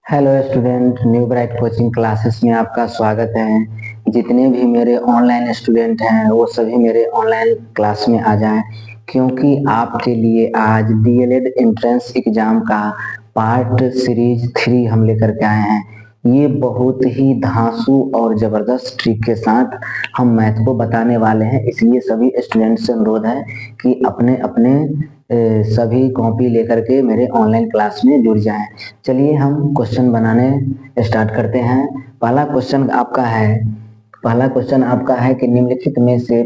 Hello student, new bright coaching classes में आपका स्वागत है। जितने भी मेरे ऑनलाइन स्टूडेंट हैं वो सभी मेरे ऑनलाइन क्लास में आ जाएं, क्योंकि आपके लिए आज डीएलएड एंट्रेंस एग्जाम का पार्ट सीरीज 3 हम लेकर के आए हैं। ये बहुत ही धांसू और जबरदस्त ट्रिक के साथ हम मैथ को बताने वाले हैं, इसलिए सभी स्टूडेंट से अनुरोध है कि अपने अपने सभी कॉपी लेकर के मेरे ऑनलाइन क्लास में जुड़ जाएं। चलिए हम क्वेश्चन बनाने स्टार्ट करते हैं। पहला क्वेश्चन आपका है कि निम्नलिखित में से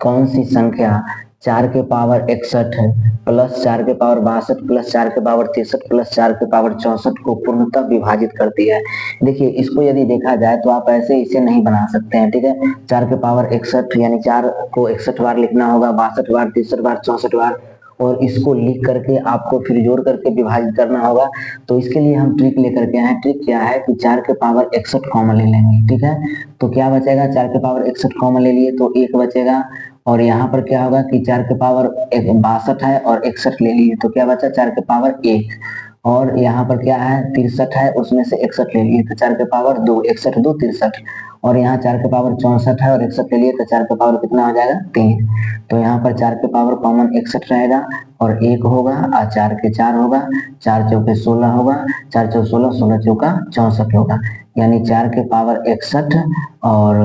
कौन सी संख्या 4 के पावर 61 प्लस 4 के पावर 62 प्लस 4 के पावर 63 प्लस 4 के पावर 64 को पूर्णतः विभाजित करती है। देखिए, इसको यदि देखा जाए तो आप ऐसे इसे नहीं बना सकते हैं, ठीक है। 4 के पावर 61 यानी 4 को 61 बार लिखना होगा, 62 बार, 63 बार, 64 बार, और इसको लिख करके आपको फिर जोड़ करके विभाजित करना होगा। तो इसके लिए हम ट्रिक लेकर के आए। ट्रिक क्या है कि 4 के पावर 61 कॉमन ले लेंगे, ठीक है। तो क्या बचेगा, 4 के पावर 61 कॉमन ले लिए तो 1 बचेगा, और यहाँ पर क्या होगा कि 4 के पावर 62 है और 61 ले लिए तो क्या बचा, 4 के पावर 1, और यहाँ पर क्या है 63 है, उसमें से 61 ले लिए तो 4 के पावर 2, 61 2 63, और यहाँ 4 के पावर 64 है और 61 ले लिए तो 4 के पावर कितना हो जाएगा, 3। तो यहाँ पर 4 के पावर कॉमन 61 रहेगा और 1 होगा, और 4 के 4 होगा, 4 चौके 16 होगा, 4 चौके 16, 16 चौका 64 होगा, यानी 4 के पावर 61 और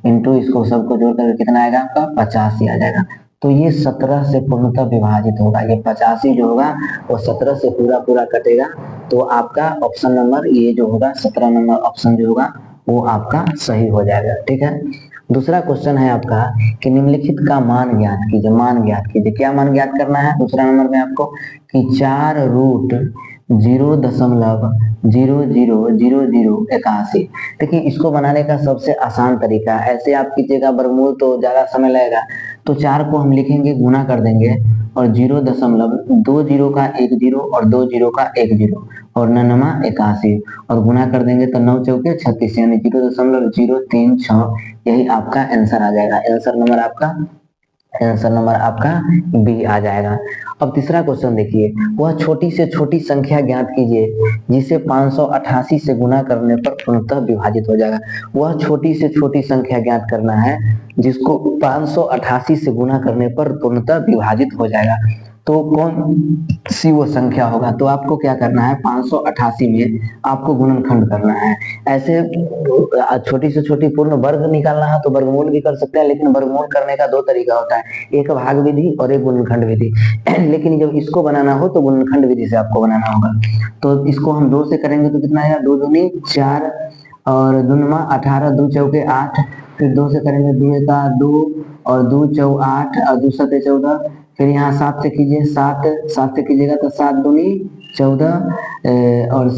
इंटू इसको सबको जोड़ करके कितना आएगा आपका 85 आ जाएगा। तो ये 17 से पूर्णतः विभाजित होगा। ये 85 जो होगा वो 17 से पूरा पूरा कटेगा, तो आपका ऑप्शन नंबर ये जो होगा 17 नंबर ऑप्शन जो होगा वो आपका सही हो जाएगा, ठीक है। दूसरा क्वेश्चन है आपका कि निम्नलिखित का मान ज्ञात कीजिए। मान ज्ञात कीजिए, क्या मान ज्ञात करना है दूसरा नंबर में आपको कि 4 रूट 0.000081। देखिए, इसको बनाने का सबसे आसान तरीका, ऐसे आप कीजिएगा वर्गमूल तो ज्यादा समय लगेगा, तो 4 को हम लिखेंगे, गुना कर देंगे, और 0.2 जीरो का 1 जीरो और 2 जीरो का 1 जीरो और 9×81 और गुना कर देंगे तो 9 चौके 36 यानी 0.036, यही आपका आंसर आ जाएगा। आंसर नंबर आपका बी आ जाएगा। अब तीसरा क्वेश्चन देखिए, वह छोटी से छोटी संख्या ज्ञात कीजिए जिसे 588 से गुना करने पर पूर्णतः विभाजित हो जाएगा। वह छोटी से छोटी संख्या ज्ञात करना है जिसको 588 से गुना करने पर पूर्णतः विभाजित हो जाएगा। तो कौन सी वो संख्या होगा, तो आपको क्या करना है, 588 में आपको गुणनखंड करना है। ऐसे छोटी से छोटी पूर्ण वर्ग निकालना है तो वर्गमूल भी कर सकते हैं, लेकिन वर्गमूल करने का 2 तरीका होता है, एक भाग विधि और एक गुणनखंड विधि। लेकिन जब इसको बनाना हो तो गुणनखंड विधि से आपको बनाना होगा। तो इसको हम 2 से करेंगे तो कितना आएगा, 2 दूनी 4 और 2 नुमा 18, 2 चौके 8, फिर 2 से करेंगे 2 एका 2 और 2 चौ 8 और 2 सते 14, फिर यहाँ 7 से कीजिए, 7 से कीजिएगा तो 7 दूनी 14 और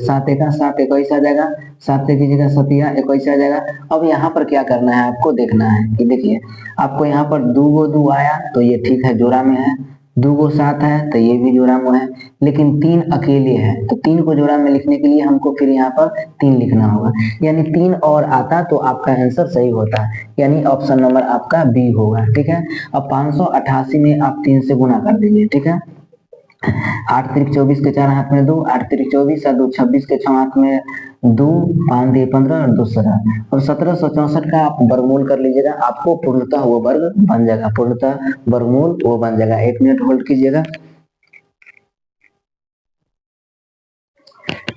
7 एका 7 21 आ जाएगा, 7 से कीजिएगा 7 21 आ जाएगा। अब यहाँ पर क्या करना है आपको देखना है कि देखिए, आपको यहाँ पर 2 गो 2 आया तो ये ठीक है, जोड़ा में है, 2 गो 7 है तो ये भी जोड़ा में है, लेकिन 3 अकेले है तो 3 को जोड़ा में लिखने के लिए हमको फिर यहाँ पर 3 लिखना होगा, यानी 3 और आता तो आपका आंसर सही होता है, यानी ऑप्शन नंबर आपका बी होगा, ठीक है। अब 588 में आप 3 से गुना कर दीजिए, ठीक है। 8 तिरिक 24 के 4 हाथ में 2, 8 तिरिक 24 और 2 26 के 6 हाथ में 2, 5 दिए 15 और 2 17, और 1764 का आप वर्गमूल कर लीजिएगा, आपको पूर्णतः वो वर्ग बन जाएगा, पूर्णतः वर्गमूल वो बन जाएगा। 1 मिनट होल्ड कीजिएगा।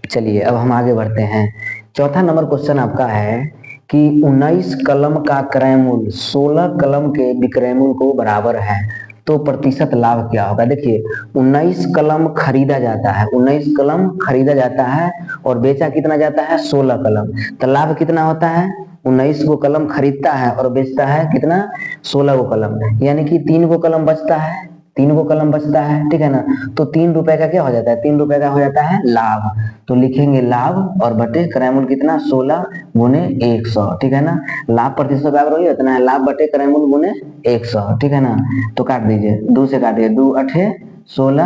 चलिए अब हम आगे बढ़ते हैं। चौथा नंबर क्वेश्चन आपका है कि 19 कलम का क्रय मूल्य 16 कलम के विक्रय मूल्य को बराबर है, तो प्रतिशत लाभ क्या होगा। देखिए, 19 कलम खरीदा जाता है, 19 कलम खरीदा जाता है और बेचा कितना जाता है, 16 कलम, तो लाभ कितना होता है, 19 को कलम खरीदता है और बेचता है कितना, 16 को कलम, यानी कि 3 को कलम बचता है, 3 को कलम बचता है, ठीक है ना। तो 3 रुपए का क्या हो जाता है, 3 रुपए का हो जाता है लाभ, तो लिखेंगे लाभ और बटे क्रय मूल्य कितना, 16 गुने 100, ठीक है ना। लाभ प्रतिशत बराबर हो उतना है, लाभ बटे क्रय मूल्य गुने 100, ठीक है ना। तो काट दीजिए, 2 से काटिए, 2 8 16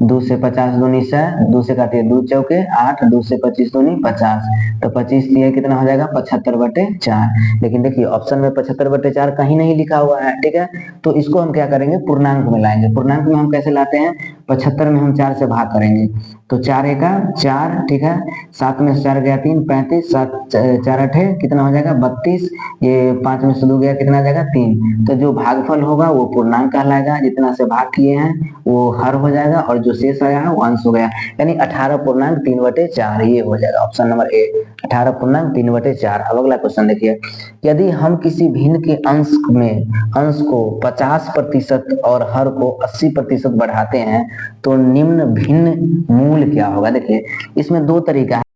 2 से 50 दूनी 100, 2 से काटिए 2 चौके 8, 2 से 25 दूनी 50, तो 25 दिया कितना हो जाएगा 75/4। लेकिन देखिए ऑप्शन में 75/4 कहीं नहीं लिखा हुआ है, ठीक है। तो इसको हम क्या करेंगे, पूर्णांक में लाएंगे। पूर्णांक में हम कैसे लाते हैं, 75 में हम 4 से भाग करेंगे, तो 4 एका 4, ठीक है, 7 में से 4 गया 3, 35, 7 4 8 कितना हो जाएगा 32, ये 5 में से 2 गया कितना आ जाएगा 3। तो जो भागफल होगा वो पूर्णांक कहलाएगा, जितना से भाग किए हैं वो हर हो जाएगा, और जो शेष आया है वो अंश हो गया, यानी 18.3/4 ये हो जाएगा ऑप्शन नंबर ए, 18.3/4। अब अगला क्वेश्चन देखिए, यदि हम किसी भिन्न के अंश को 50% और हर को 80% बढ़ाते हैं तो निम्न भिन्न मूल क्या होगा। देखिए इसमें दो तरीका है।